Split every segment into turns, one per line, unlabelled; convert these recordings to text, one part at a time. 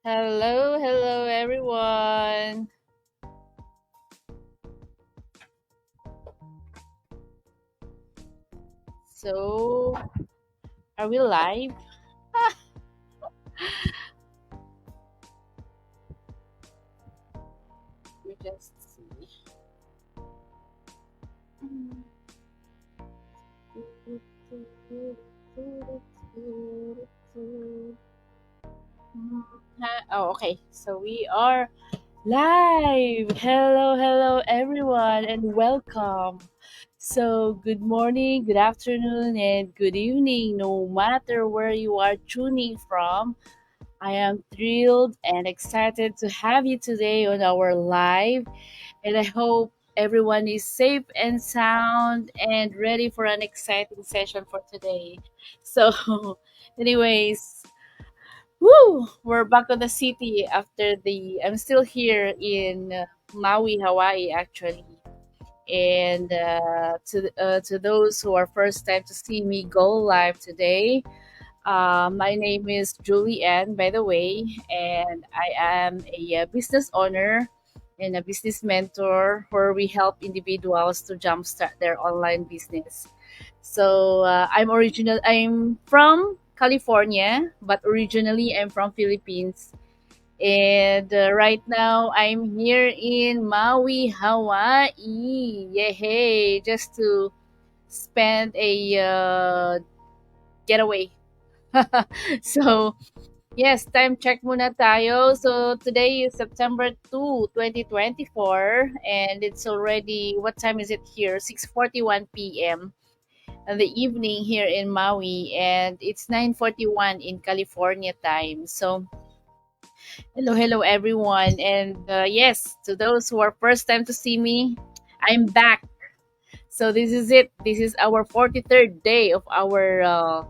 Hello, hello everyone. So, are we live? We just see. Oh, okay. So we are live. Hello, hello everyone and welcome. So, good morning, good afternoon, and good evening, no matter where you are tuning from. I am thrilled and excited to have you today on our live, and I hope everyone is safe and sound and ready for an exciting session for today. So, anyways, woo, we're back on the city after I'm still here in Maui, Hawaii, actually. And to those who are first time to see me go live today, my name is Julie Ann, by the way, and I am a business owner and a business mentor where we help individuals to jumpstart their online business. So I'm from California, but originally I'm from Philippines. And right now I'm here in Maui, Hawaii. Yay! Just to spend a getaway. So, yes, time check muna tayo. So, today is September 2, 2024, and it's already, what time is it here? 6:41 p.m. in the evening here in Maui, and it's 9:41 in California time. So, hello, hello everyone. And yes, to those who are first time to see me, I'm back. So, this is it. This is our 43rd day of our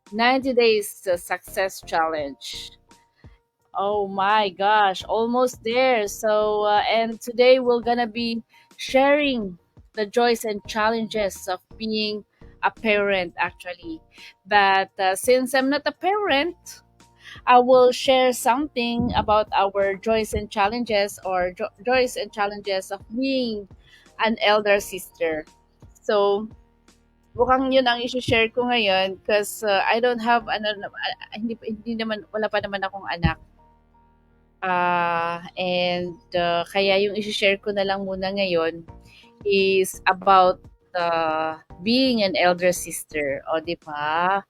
90 days success challenge. Oh my gosh, almost there. So, and today we're gonna be sharing the joys and challenges of being a parent, actually. But since I'm not a parent, I will share something about our joys and challenges or joys and challenges of being an elder sister. So, mukhang yun ang i-share ko ngayon because I don't have, hindi naman, wala pa naman akong anak. And kaya yung i-share ko na lang muna ngayon is about being an elder sister. O, di ba?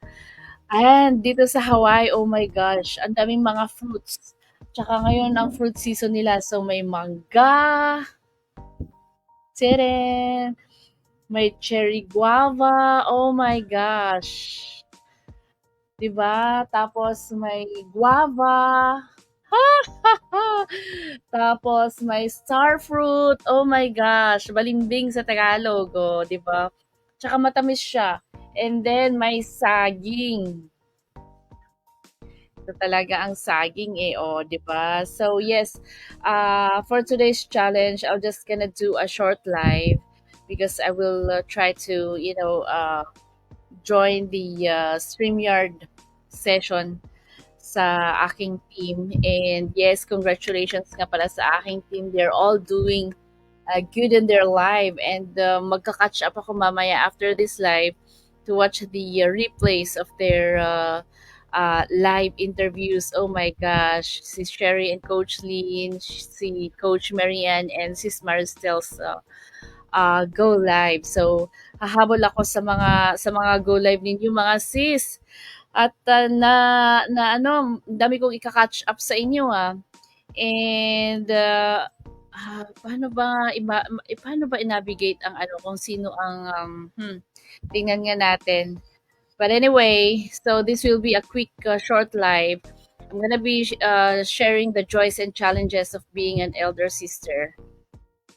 And dito sa Hawaii, oh my gosh, ang daming mga fruits. Tsaka ngayon ang fruit season nila. So may mangga, tseren, may cherry guava. Oh my gosh. 'Di ba? Tapos may guava. Tapos may star fruit. Oh my gosh, balimbing sa Tagalog, oh, 'di ba? Tsaka matamis siya. And then may saging. Ito talaga ang saging eh, oh, 'di ba? So yes, for today's challenge, I'm just gonna do a short live because I will try to, join the StreamYard session sa aking team. And yes, congratulations nga pala sa aking team. They're all doing good in their live. And magka-catch up ako mamaya after this live to watch the replays of their live interviews. Oh my gosh. Si Sherry and Coach Lean, si Coach Marianne, and si Maristel's go live. So, hahabol ako sa mga go live ninyo mga sis. At na ano, dami kong ika-catch up sa inyo, And paano ba i-navigate ang ano kung sino ang tingnan nga natin. But anyway, so this will be a quick short live. I'm gonna be sharing the joys and challenges of being an elder sister.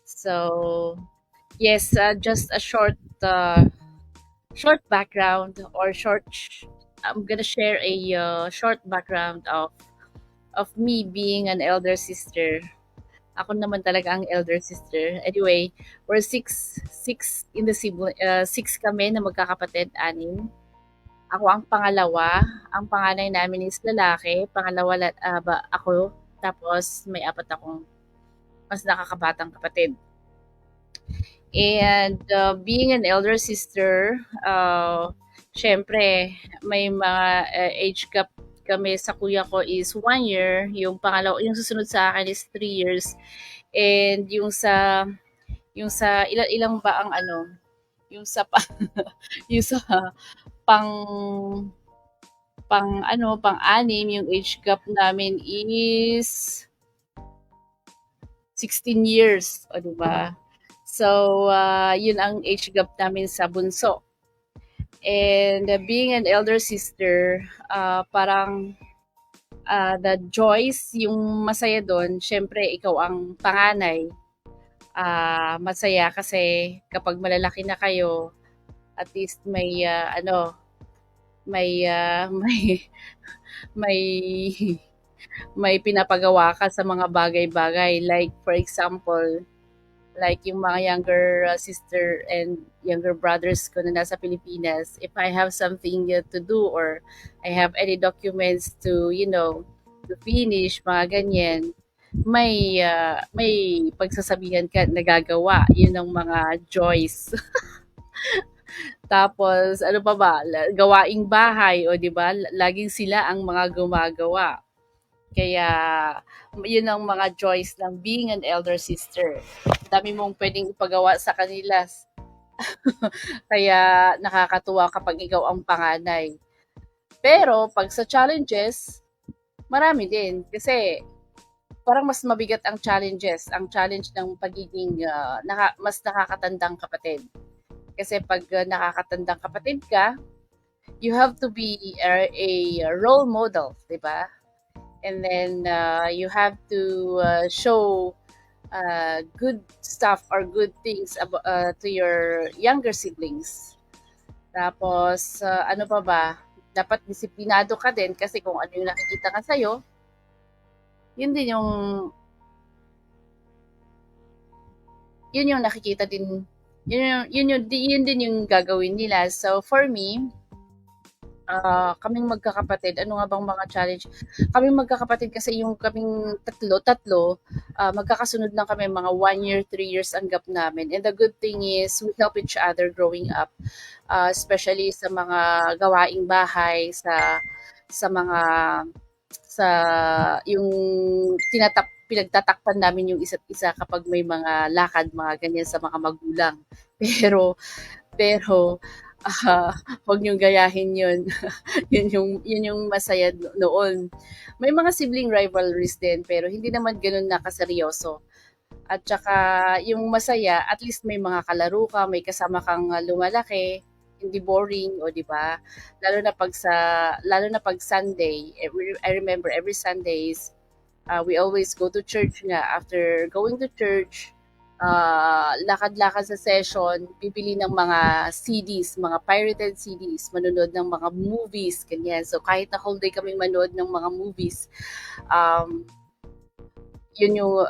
So yes, just a short background or I'm gonna share a short background of me being an elder sister. Ako naman talaga ang elder sister. Anyway, we're six in the sibling, six kami na magkakapatid, anim. Ako ang pangalawa, ang panganay namin is lalaki, pangalawa ako, tapos may apat akong mas nakakabatang kapatid. And being an elder sister, syempre may mga age gap kami sa kuya ko is 1 year, yung pangalawa, yung susunod sa akin is 3 years, and yung sa ilang ba ang ano, yung sa pa, yung sa pang pang-anim, yung age gap namin is 16 years, o di ba? So, yun ang age gap namin sa bunso. And being an elder sister, parang the joys, yung masaya doon, syempre ikaw ang panganay. Masaya kasi kapag malalaki na kayo, at least may may may may pinapagawa ka sa mga bagay-bagay, like for example, like yung mga younger sister and younger brothers ko na nasa Pilipinas, if I have something to do, or I have any documents to, to finish, mga ganyan, may pagsasabihan ka nagagawa. Yun ang mga joys. Tapos ano pa ba? Gawaing bahay, o 'di ba? Laging sila ang mga gumagawa. Kaya, yun ang mga joys ng being an elder sister. Dami mong pwedeng ipagawa sa kanila. Kaya nakakatuwa kapag ikaw ang panganay. Pero pag sa challenges, marami din. Kasi parang mas mabigat ang challenges. Ang challenge ng pagiging mas nakakatandang kapatid. Kasi pag nakakatandang kapatid ka, you have to be a role model, di ba? And then you have to show good stuff or good things to your younger siblings. Tapos, ano pa ba? Dapat disiplinado ka din kasi kung ano yung nakikita ka sa'yo, yun din yung, yun yung nakikita din, yun din yung gagawin nila. So, for me, kaming magkakapatid, ano nga bang mga challenge? Kaming magkakapatid kasi yung kaming tatlo, magkakasunod lang kami, mga 1 year, 3 years ang gap namin. And the good thing is, we help each other growing up, especially sa mga gawaing bahay, sa mga, sa, yung pinagtatakpan namin yung isa't isa kapag may mga lakad, mga ganyan sa mga magulang. Pero, pero, ah, wag niyong gayahin yun. Yun yung masaya noon. May mga sibling rivalries din, pero hindi naman gano'n na kaseryoso. At saka yung masaya, at least may mga kalaro ka, may kasama kang lumalaki, hindi boring, o di ba? Lalo na pag Sunday, I remember every Sundays, we always go to church nga. After going to church, lakad-lakad sa session, bibili ng mga CDs, mga pirated CDs, manonood ng mga movies, ganyan. So kahit na whole day kaming manood ng mga movies, um, yun yung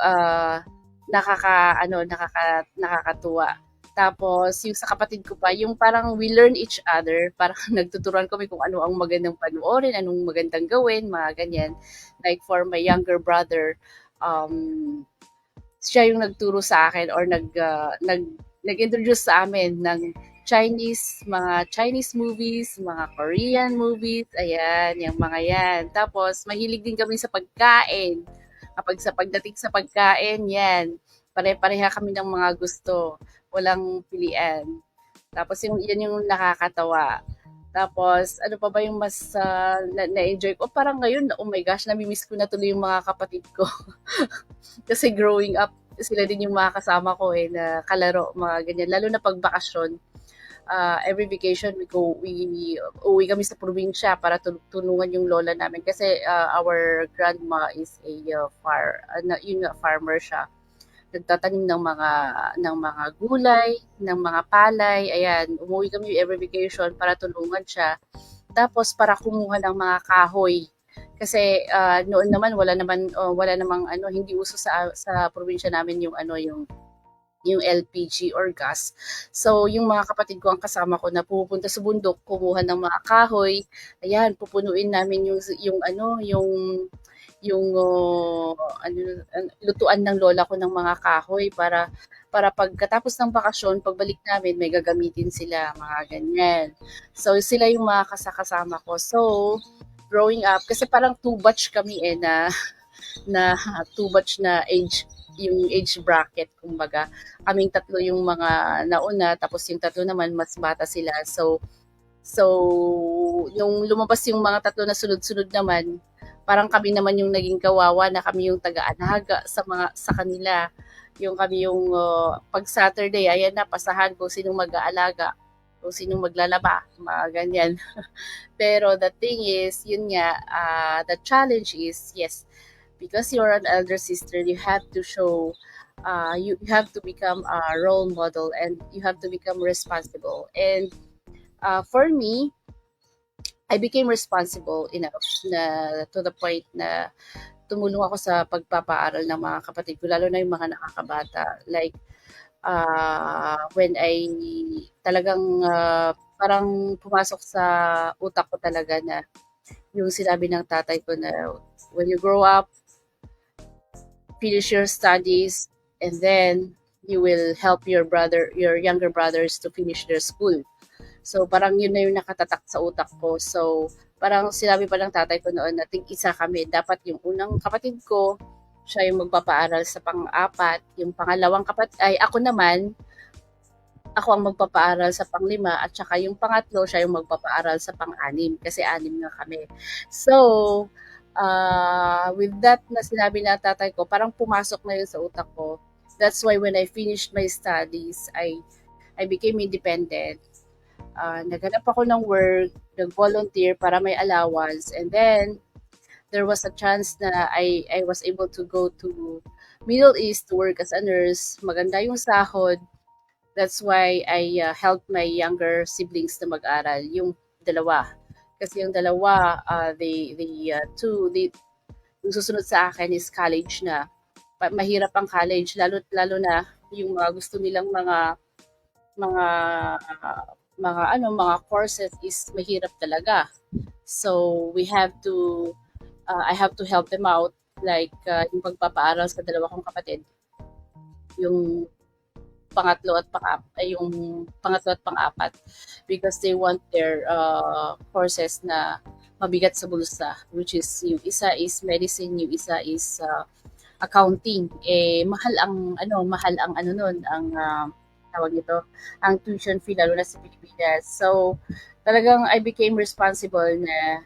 nakakatuwa. Tapos yung sa kapatid ko pa, yung parang we learn each other, parang nagtuturuan kami kung ano ang magandang panoorin, anong magandang gawin, mga ganyan. Like for my younger brother, um, siya yung nagturo sa akin, or nag-introduce sa amin ng mga Chinese movies, mga Korean movies, ayan, yung mga yan. Tapos, mahilig din kami sa pagkain. Kapag sa pagdating sa pagkain, yan, pare-pareha kami ng mga gusto. Walang pilian. Tapos, yan yung nakakatawa. Tapos, ano pa ba yung mas na-enjoy ko? Parang ngayon, oh my gosh, nami-miss ko na tuloy yung mga kapatid ko. Kasi growing up, sila din yung mga kasama ko na kalaro, mga ganyan. Lalo na pag bakasyon, every vacation uwi kami sa probinsya para tulungan yung lola namin. Kasi our grandma is farmer siya. Nagtatanim ng mga gulay, ng mga palay. Ayan, umuwi kami every vacation para tulungan siya. Tapos para kumuha ng mga kahoy. Kasi noon naman wala namang hindi uso sa probinsya namin yung yung LPG or gas. So, yung mga kapatid ko ang kasama ko na pumupunta sa bundok, kumuha ng mga kahoy, ayan, pupunuin namin yung ano, yung ano, lutuan ng lola ko ng mga kahoy para pagkatapos ng bakasyon, pagbalik namin, may gagamitin sila, mga ganyan. So, sila yung mga kasakasama ko. So, growing up, kasi parang two batch kami na two batch na yung age bracket, kumbaga. Kaming tatlo yung mga nauna, tapos yung tatlo naman, mas bata sila. So, nung lumabas yung mga tatlo na sunod-sunod naman, parang kami naman yung naging kawawa na kami yung taga-alaga sa kanila. Yung kami yung pag Saturday, ayan na, pasahan kung sinong mag-aalaga, kung sinong maglalaba, mga ganyan. Pero the thing is, yun nga, the challenge is, yes, because you're an elder sister, you have to show, you have to become a role model and you have to become responsible. And for me, I became responsible enough na to the point na tumulong ako sa pagpapaaral ng mga kapatid ko, lalo na yung mga nakakabata. Like, when I talagang parang pumasok sa utak ko talaga na yung sinabi ng tatay ko na when you grow up, finish your studies, and then you will help your younger brothers to finish their school. So, parang yun na yung nakatatak sa utak ko. So, parang sinabi pa ng tatay ko noon na tig-isa kami. Dapat yung unang kapatid ko, siya yung magpapaaral sa pang-apat. Yung pangalawang kapatid, ay ako naman, ako ang magpapaaral sa pang-lima. At saka yung pangatlo, siya yung magpapaaral sa pang-anim. Kasi anim nga kami. So, with that na sinabi na tatay ko, parang pumasok na yun sa utak ko. That's why when I finished my studies, I became independent. Naghanap ako ng work, nag-volunteer para may allowance, and then there was a chance na I was able to go to Middle East to work as a nurse. Maganda yung sahod. That's why I helped my younger siblings na mag-aral, yung dalawa. Kasi yung dalawa, yung susunod sa akin is college na. Mahirap ang college, lalo na yung mga gusto nilang mga mga courses is mahirap talaga. So we have to I have to help them out, like yung pagpapaaral sa dalawa kong kapatid, yung yung pangatlo at pang-apat, because they want their courses na mabigat sa bulsa, which is yung isa is medicine, yung isa is accounting. Mahal ang ano nun, ang tawag nito, ang tuition fee, lalo na sa Pilipinas. So, talagang I became responsible na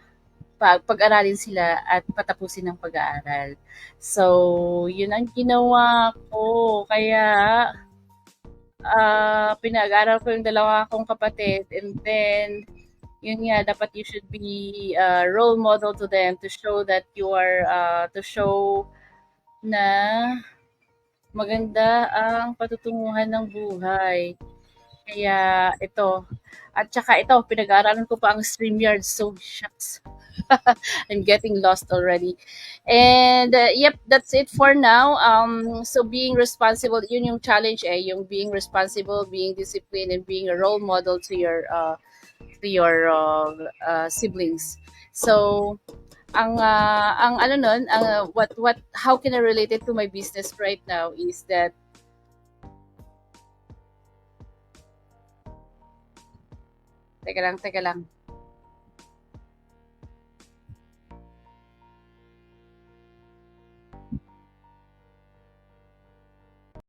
pag-aralin sila at patapusin ang pag-aaral. So, yun ang ginawa ko. Kaya, pinag-aral ko yung dalawa kong kapatid, and then, yun nga, dapat you should be a role model to them to show that you are, to show na maganda ang patutunguhan ng buhay. Kaya ito. At saka ito, pinag-aaralan ko pa ang StreamYard. So, shucks. I'm getting lost already. And yep, that's it for now. So being responsible, yun yung challenge yung being responsible, being disciplined, and being a role model to your siblings. So, ang ano nun, what how can I relate it to my business right now is that teka lang.